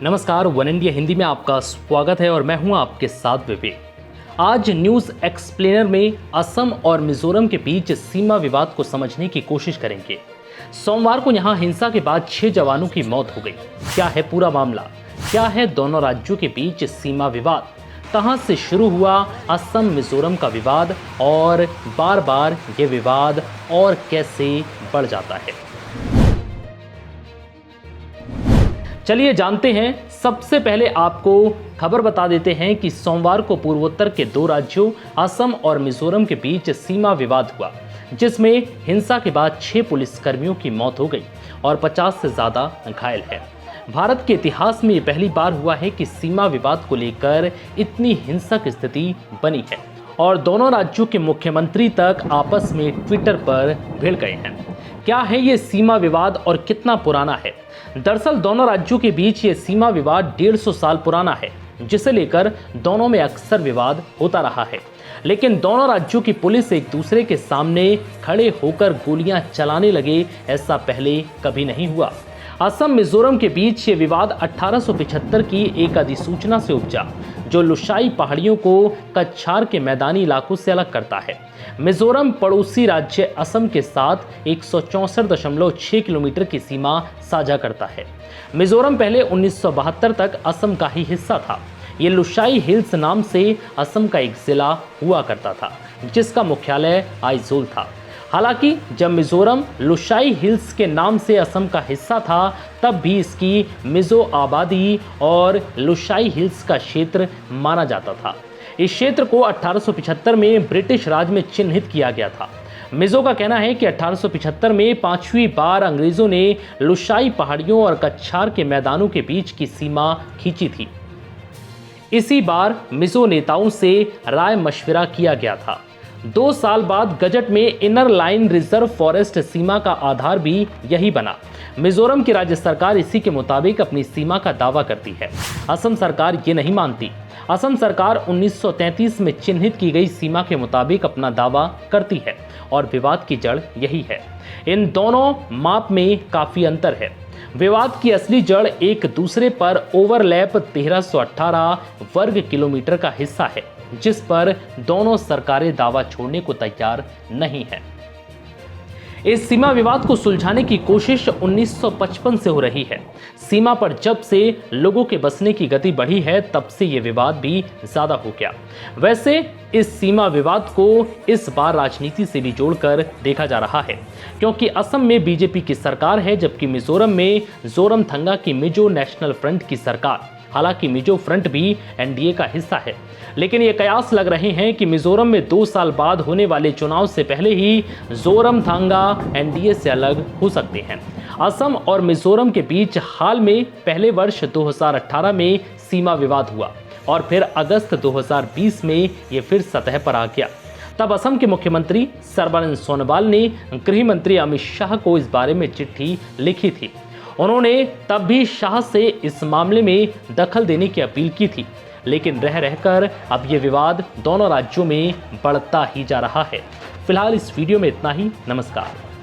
नमस्कार, one India Hindi में आपका स्वागत है और मैं हूं आपके साथ विवेक। आज न्यूज़ एक्सप्लेनर में असम और मिजोरम के बीच सीमा विवाद को समझने की कोशिश करेंगे। सोमवार को यहां हिंसा के बाद 6 जवानों की मौत हो गई। क्या है पूरा मामला? क्या है दोनों राज्यों के बीच सीमा विवाद? कहां से शुरू हुआ असम मिजोरम का विवाद और बार बार ये विवाद और कैसे बढ़ जाता है? चलिए जानते हैं। सबसे पहले आपको खबर बता देते हैं कि सोमवार को पूर्वोत्तर के 2 राज्यों असम और मिजोरम के बीच सीमा विवाद हुआ, जिसमें हिंसा के बाद 6 पुलिसकर्मियों की मौत हो गई और 50 से ज्यादा घायल है। भारत के इतिहास में ये पहली बार हुआ है कि सीमा विवाद को लेकर इतनी हिंसक स्थिति बनी है और दोनों राज्यों के मुख्यमंत्री तक आपस में ट्विटर पर भिड़ गए हैं। क्या है ये सीमा विवाद और कितना पुराना है? दरअसल दोनों राज्यों के बीच ये सीमा विवाद 150 साल पुराना है, जिसे लेकर दोनों में अक्सर विवाद होता रहा है। लेकिन दोनों राज्यों की पुलिस एक दूसरे के सामने खड़े होकर गोलियां चलाने लगे, ऐसा पहले कभी नहीं हुआ। असम मिजोरम के बीच ये विवाद 1875 की एक अधिसूचना से उपजा, जो लुशाई पहाड़ियों को कछार के मैदानी इलाकों से अलग करता है। मिजोरम पड़ोसी राज्य असम के साथ 164.6 किलोमीटर की सीमा साझा करता है। मिजोरम पहले 1972 तक असम का ही हिस्सा था। ये लुशाई हिल्स नाम से असम का एक जिला हुआ करता था, जिसका मुख्यालय आइजोल था। हालांकि जब मिजोरम लुशाई हिल्स के नाम से असम का हिस्सा था, तब भी इसकी मिजो आबादी और लुशाई हिल्स का क्षेत्र माना जाता था। इस क्षेत्र को 1875 में ब्रिटिश राज में चिन्हित किया गया था। मिजो का कहना है कि 1875 में 5वीं बार अंग्रेजों ने लुशाई पहाड़ियों और कछार के मैदानों के बीच की सीमा खींची थी। इसी बार मिजो नेताओं से राय मशविरा किया गया था। 2 साल बाद गजट में इनर लाइन रिजर्व फॉरेस्ट सीमा का आधार भी यही बना। मिजोरम की राज्य सरकार इसी के मुताबिक अपनी सीमा का दावा करती है। असम सरकार ये नहीं मानती। असम सरकार 1933 में चिन्हित की गई सीमा के मुताबिक अपना दावा करती है और विवाद की जड़ यही है। इन दोनों माप में काफी अंतर है। विवाद की असली जड़ एक दूसरे पर ओवरलैप 1318 वर्ग किलोमीटर का हिस्सा है, जिस पर दोनों सरकारें दावा छोड़ने को तैयार नहीं है। इस सीमा विवाद को सुलझाने की कोशिश 1955 से हो रही है। सीमा पर जब से लोगों के बसने की गति बढ़ी है, तब से ये विवाद भी ज्यादा हो गया। वैसे इस सीमा विवाद को इस बार राजनीति से भी जोड़कर देखा जा रहा है, क्योंकि असम में बीजेपी की सरकार है, जबकि मिजोरम में जोरमथंगा की मिजो नेशनल फ्रंट की सरकार। हालांकि मिजो फ्रंट भी एनडीए का हिस्सा है, लेकिन ये कयास लग रहे हैं कि मिजोरम में 2 साल बाद होने वाले चुनाव से पहले ही जोरमथंगा एनडीए से अलग हो सकते हैं। असम और मिजोरम के बीच हाल में पहले वर्ष 2018 में सीमा विवाद हुआ और फिर अगस्त 2020 में ये फिर सतह पर आ गया। तब असम के मुख्यमंत्री सर्बानंद सोनोवाल ने गृह मंत्री अमित शाह को इस बारे में चिट्ठी लिखी थी। उन्होंने तब भी शाह से इस मामले में दखल देने की अपील की थी, लेकिन रह रहकर अब ये विवाद दोनों राज्यों में बढ़ता ही जा रहा है। फिलहाल इस वीडियो में इतना ही। नमस्कार।